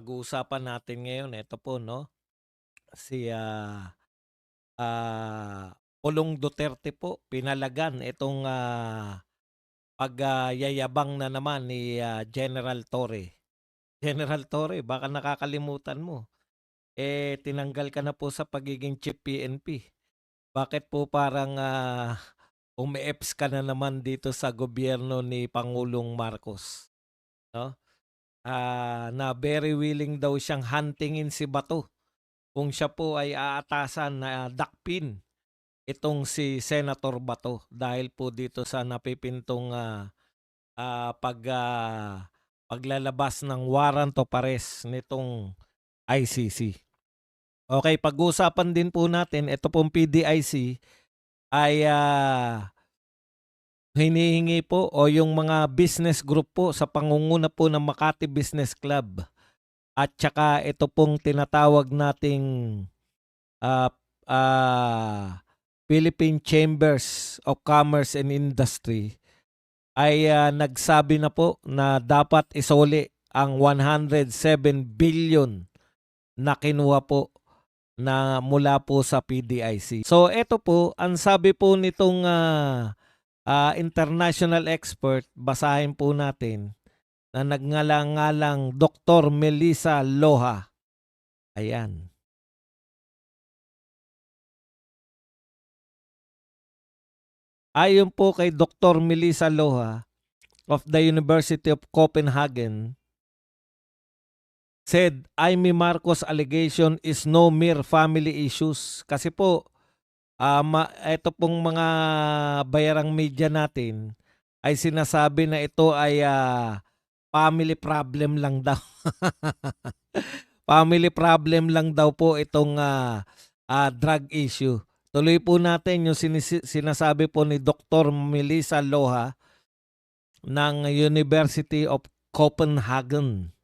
pag-uusapan natin ngayon, eto po 'no, si, Pulong Duterte po pinalagan itong, yayabang na naman ni, General Torre. General Torre baka nakakalimutan mo, tinanggal ka na po sa pagiging chief PNP. Bakit po parang, umi-EPS ka na naman dito sa gobyerno ni Pangulong Marcos, 'no? Na very willing daw siyang huntingin si Bato. Kung siya po ay aatasan na dakpin itong si Senator Bato dahil po dito sa napipintong, paglalabas ng warrant of arrest nitong ICC. Okay, pag-uusapan din po natin ito pong PDIC ay, hinihingi po o yung mga business group po sa pangunguna po ng Makati Business Club at tsaka ito pong tinatawag nating ah, Philippine Chambers of Commerce and Industry ay, nagsabi na po na dapat isoli ang 107 billion na kinuha po na mula po sa PDIC. So eto po, ang sabi po nitong, international expert, basahin po natin, na nagngalang-ngalang Dr. Melissa Loha. Ayan. Ayon po kay Dr. Melissa Loha of the University of Copenhagen, said Amy Marcos allegation is no mere family issues. Kasi po, ito pong mga bayarang media natin ay sinasabi na ito ay family problem lang daw. Family problem lang daw po itong drug issue. Tuloy po natin yung sinasabi po ni Dr. Melissa Loha ng University of Copenhagen.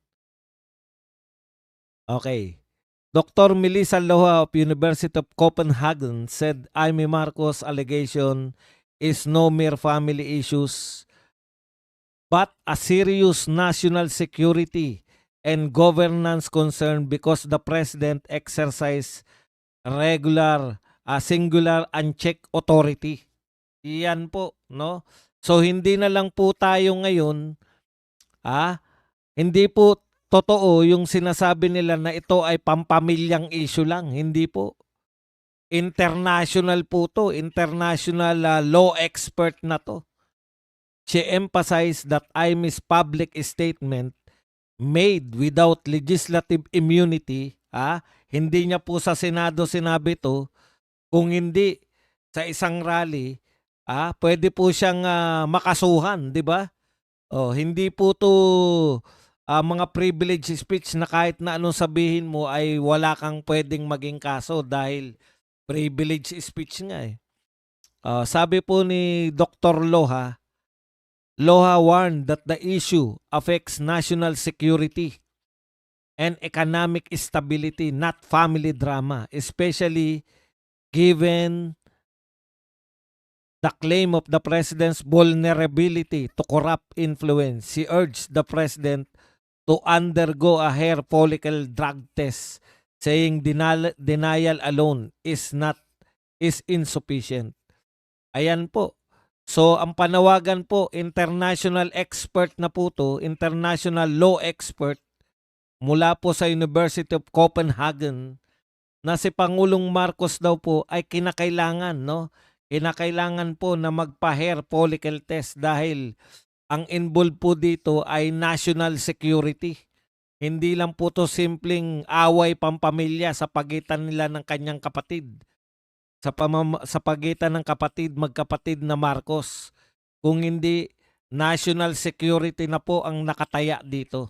Okay. Dr. Melissa Loha of University of Copenhagen said Amy Marcos allegation is no mere family issues but a serious national security and governance concern because the president exercise regular, singular unchecked authority. Iyan po, no? So hindi na lang po tayo ngayon, hindi po totoo yung sinasabi nila na ito ay pampamilyang issue lang. Hindi po. International po to. International law expert na to. She emphasized that Imy's public statement made without legislative immunity, hindi niya po sa Senado sinabi to, kung hindi sa isang rally, pwede po siyang makasuhan, di ba? Oh, hindi po to mga privilege speech na kahit na anong sabihin mo ay wala kang pwedeng maging kaso dahil privilege speech nga eh. Sabi po ni Dr. Loha, Loha warned that the issue affects national security and economic stability, not family drama, especially given the claim of the president's vulnerability to corrupt influence. She urged the president to undergo a hair follicle drug test, saying denial alone is insufficient. Ayan po. So ang panawagan po, international expert na po to, international law expert mula po sa University of Copenhagen, na si Pangulong Marcos daw po ay kinakailangan, no? Kinakailangan po na magpa-hair follicle test dahil ang involved po dito ay national security. Hindi lang po to simpleng away pampamilya sa pagitan nila ng kanyang kapatid. Sa pagitan ng magkapatid na Marcos. Kung hindi, national security na po ang nakataya dito.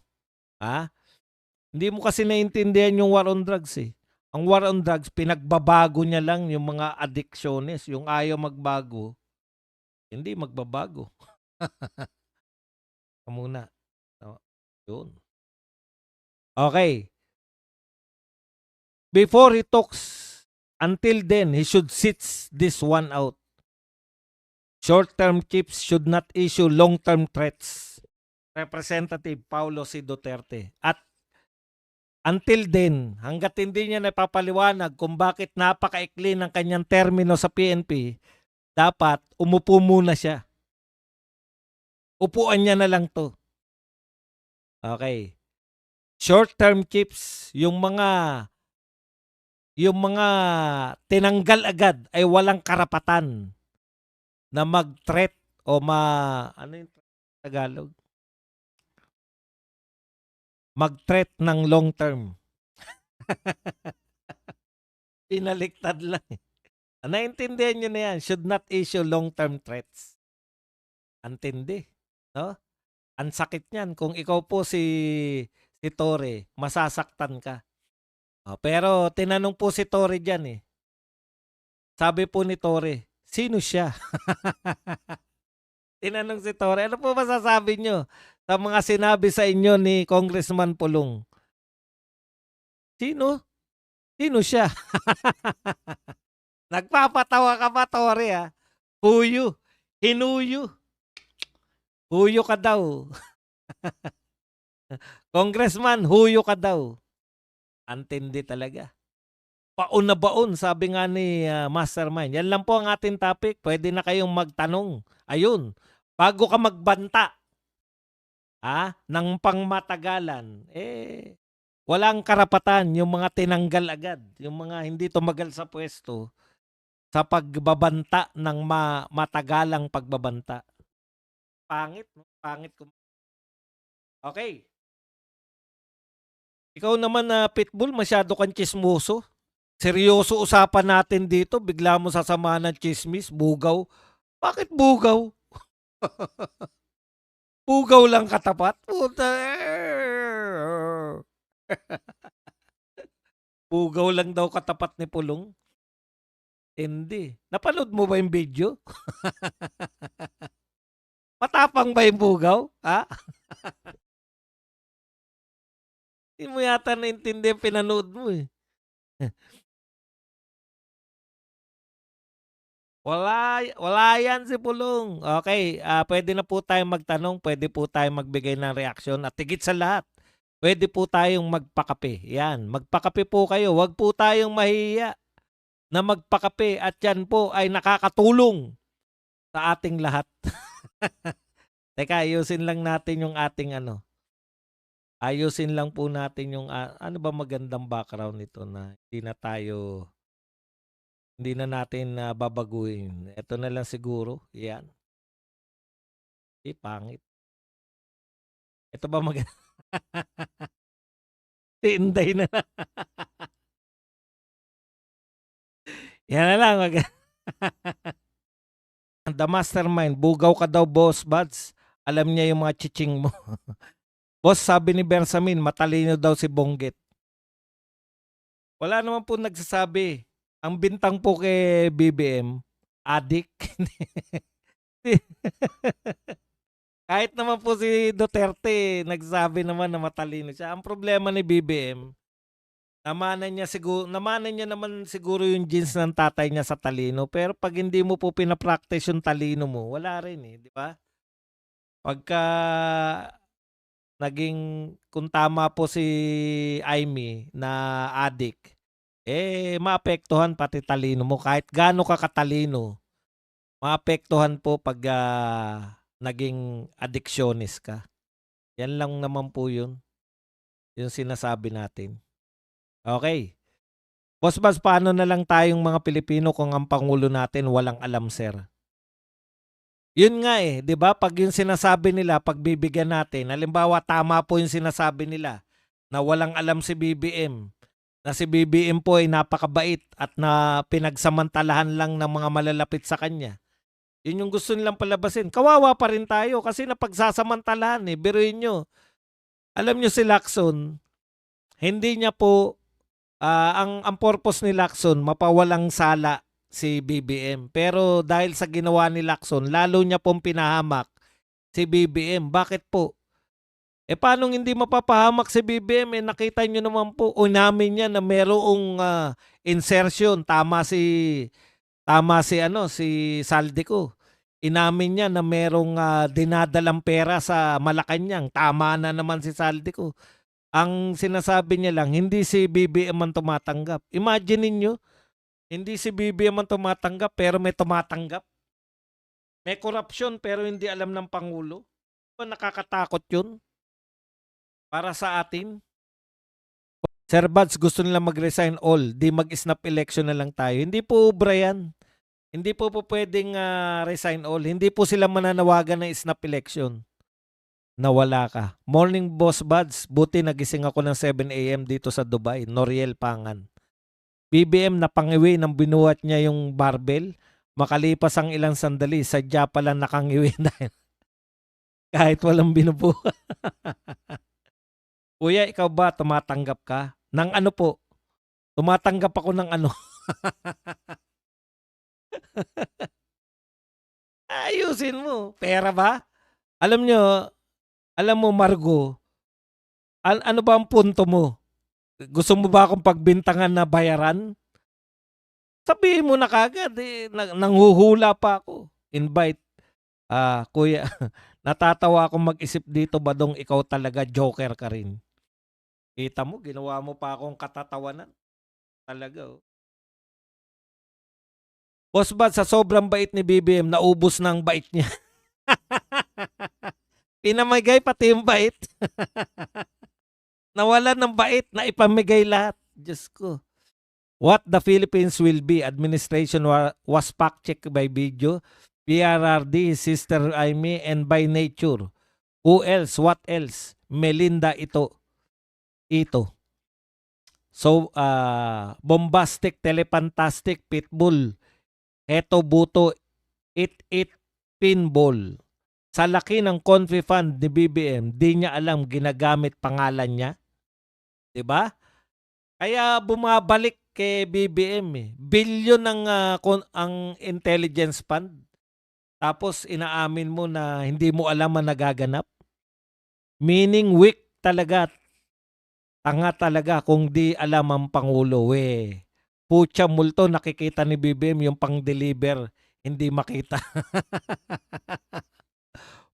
Hindi mo kasi naintindihan yung war on drugs eh. Ang war on drugs, pinagbabago niya lang yung mga addictiones. Yung ayaw magbago, hindi magbabago. Muna. Yun. Okay. Before he talks, until then, he should sit this one out. Short-term chiefs should not issue long-term threats. Representative Paulo C. Duterte. At Until then, hangga't hindi niya napapaliwanag kung bakit napakaikli ng kanyang termino sa PNP, dapat umupo muna siya. Upuan niya na lang 'to. Okay. Short-term chiefs, yung mga tinanggal agad ay walang karapatan na mag-threat o ano yung Tagalog? Mag-threat ng long term. Pinaliktad lang. Naintindihan nyo na yan. Should not issue long-term threats. Antindi. No? Ang sakit niyan. Kung ikaw po si Torre, masasaktan ka. Pero tinanong po si Torre dyan eh. Sabi po ni Torre, sino siya? Tinanong si Torre, ano po masasabi nyo sa mga sinabi sa inyo ni Congressman Pulong? Sino? Sino siya? Nagpapatawa ka ba, Torre, ha? Huyo. Hinuyo. Huyo ka daw. Congressman, huyo ka daw. Antindi talaga. Baon na baon, sabi nga ni Mastermind. Yan lang po ang ating topic. Pwede na kayong magtanong. Ayun, bago ka magbanta ng pangmatagalan, walang karapatan yung mga tinanggal agad, yung mga hindi tumagal sa pwesto sa pagbabanta ng matagalang pagbabanta. Pangit, no? Pangit. Okay. Ikaw naman na Pitbull, masyado kang chismoso. Seryoso usapan natin dito, bigla mo sasamahan ng chismis, bugaw. Bakit bugaw? Bugaw lang katapat? Puta. Bugaw lang daw katapat ni Pulong? Hindi. Napanood mo ba yung video? Matapang ba yung bugaw? Ha? Hindi mo yata naintindihan pinanood mo eh. Wala yan si Pulong. Okay, pwede na po tayong magtanong, pwede po tayong magbigay ng reaksyon at higit sa lahat, pwede po tayong magpakape. Yan, magpakape po kayo. Huwag po tayong mahiya na magpakape at yan po ay nakakatulong sa ating lahat. Teka, ayusin lang natin yung ating Ayusin lang po natin yung ano ba magandang background nito na hindi na natin babaguhin. Ito na lang siguro. Yan. Pangit. Ito ba maganda? Tinday na lang. Yan na lang. The Mastermind. Bugaw ka daw, Boss Buds. Alam niya yung mga chiching mo. Boss, sabi ni Bersamin, matalino daw si Bonggit. Wala naman po nagsasabi. Ang bintang po kay BBM, adik. Kahit naman po si Duterte, nagsabi naman na matalino siya. Ang problema ni BBM, namanan niya naman siguro yung genes ng tatay niya sa talino. Pero pag hindi mo po pinapractice yung talino mo, wala rin eh, di ba? Pagka kung tama po si Aimee na adik, maapektuhan pati talino mo. Kahit gaano ka katalino, maapektuhan po pag naging addictionist ka. Yan lang naman po yun. Yung sinasabi natin. Okay. Boss, paano na lang tayong mga Pilipino kung ang Pangulo natin walang alam, sir? Yun nga eh, di ba? Pag yung sinasabi nila, pagbibigyan natin, halimbawa tama po yung sinasabi nila na walang alam si BBM, na si BBM po ay napakabait at na pinagsamantalahan lang ng mga malalapit sa kanya. Yun yung gusto nilang palabasin. Kawawa pa rin tayo kasi napagsasamantalahan eh. Biruin nyo. Alam nyo si Lacson, hindi niya po, ang purpose ni Lacson, mapawalang sala si BBM. Pero dahil sa ginawa ni Lacson, lalo niya pong pinahamak si BBM. Bakit po? Paano hindi mapapahamak si BBM? Nakita nyo naman po, unamin niya na merong insertion. Tama si Saldico. Inamin niya na merong dinadalang pera sa Malacanang. Tama na naman si Saldico. Ang sinasabi niya lang, hindi si BBM ang tumatanggap. Imagine ninyo, hindi si BBM ang tumatanggap pero may tumatanggap. May korupsyon pero hindi alam ng Pangulo. Ba, nakakatakot yun para sa atin. Sir Bads, gusto nila mag-resign all. Di mag-snap election na lang tayo. Hindi po, Brian. Hindi po pwedeng resign all. Hindi po sila mananawagan ng snap election. Nawala ka. Morning, Boss Buds. Buti nagising ako ng 7 a.m. dito sa Dubai. Noriel Pangan. BBM napangiwi nang binuhat niya yung barbell. Makalipas ang ilang sandali, sadya pala nakangiwi dahil kahit walang binubuhat. Kuya, ikaw ba tumatanggap ka? Ng ano po? Tumatanggap ako ng ano? Ayusin mo. Pera ba? Alam mo Margo, ano ba ang punto mo? Gusto mo ba akong pagbintangan na bayaran? Sabihin mo na kagad, nanghuhula pa ako. Invite. Kuya, natatawa akong mag-isip dito, Badong, ikaw talaga joker ka rin. Kita mo, ginawa mo pa akong katatawanan. Talaga, oh. Boss Bad, sa sobrang bait ni BBM, naubos na ang bait niya. Pinamigay pati yung bait. Nawalan ng bait na ipamigay lahat. Diyos ko. What the Philippines will be. Administration was fact-checked by video, PRRD, Sister Aimee, and by nature. Who else? What else? Melinda ito. So, bombastic, telefantastic, pitbull. Eto buto, it, pinball. Sa laki ng Confi Fund ni BBM, di niya alam ginagamit pangalan niya. 'Di ba? Kaya bumabalik kay BBM eh. Bilyon ang intelligence fund. Tapos inaamin mo na hindi mo alam ang nagaganap. Meaning weak talaga. Tanga talaga kung di alam ang Pangulo. Putya multo, nakikita ni BBM yung pang-deliver, hindi makita.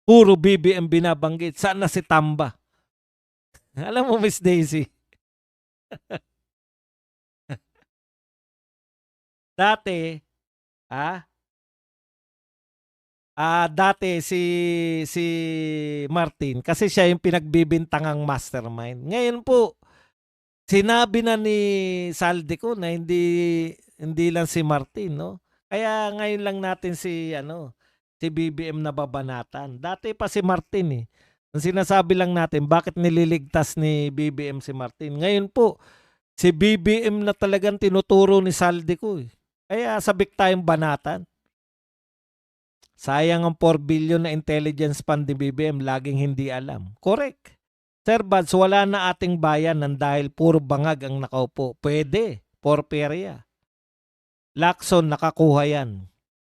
Puro BBM binabanggit. Saan na si Tamba? Alam mo, Miss Daisy, dati, dati si Martin, kasi siya yung pinagbibintangang mastermind. Ngayon po, sinabi na ni Saldico na hindi lang si Martin, no? Kaya ngayon lang natin si BBM na babanatan. Dati pa si Martin eh. Ang sinasabi lang natin, bakit nililigtas ni BBM si Martin? Ngayon po, si BBM na talagang tinuturo ni Saldico eh. Kaya sabik tayong banatan. Sayang ang 4 billion na intelligence fund ni BBM, laging hindi alam. Correct. Sir Bads, wala na ating bayan nang dahil puro bangag ang nakaupo. Pwede, porperya. Lacson, nakakuha yan.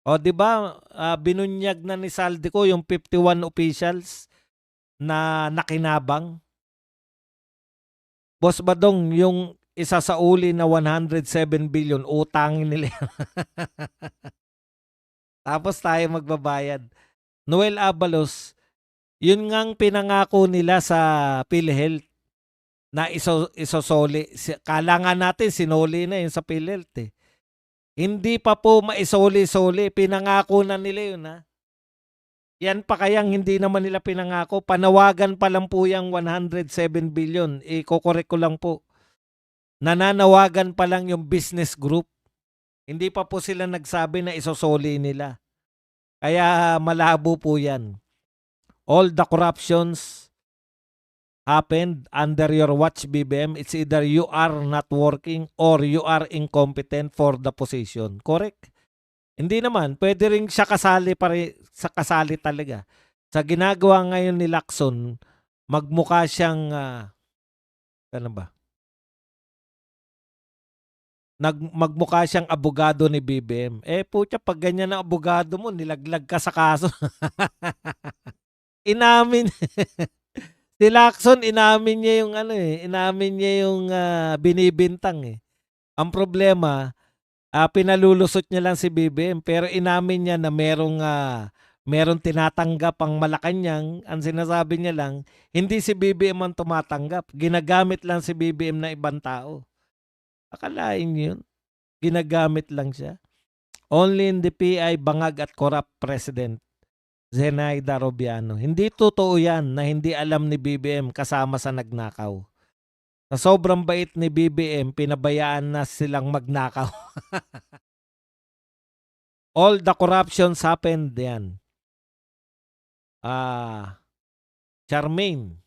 O di ba binunyag na ni Saldico yung 51 officials na nakinabang? Boss Badong, yung isa sa uli na 107 billion, utangin nila. Tapos tayo magbabayad. Noel Abalos, yun ngang pinangako nila sa PhilHealth na isosoli. Kala nga natin sinoli na yun sa PhilHealth eh. Hindi pa po maisoli-soli. Pinangako na nila yun ha. Yan pa kayang hindi naman nila pinangako. Panawagan pa lang po yung 107 billion. Ikokorek ko lang po. Nananawagan pa lang yung business group. Hindi pa po sila nagsabi na isosoli nila. Kaya malabo po yan. All the corruptions happened under your watch, BBM. It's either you are not working or you are incompetent for the position. Correct? Hindi naman. Pwede rin siya kasali kasali talaga. Sa ginagawa ngayon ni Lacson, magmukha siyang ano ba? Magmukha siyang abogado ni BBM. Putya, pag ganyan ang abogado mo, nilaglag ka sa kaso. Inamin. Si Lacson, inamin niya yung inamin niya yung binibintang eh. Ang problema, pinalulusot niya lang si BBM pero inamin niya na meron tinatanggap ang Malacanang, ang sinasabi niya lang, hindi si BBM ang tumatanggap. Ginagamit lang si BBM na ibang tao. Akalain niyo yun? Ginagamit lang siya. Only in the PI, bangag at corrupt president. Zenaida Robiano. Hindi totoo yan na hindi alam ni BBM kasama sa nagnakaw. Sa sobrang bait ni BBM, pinabayaan na silang magnakaw. All the corruptions happened yan. Charmaine.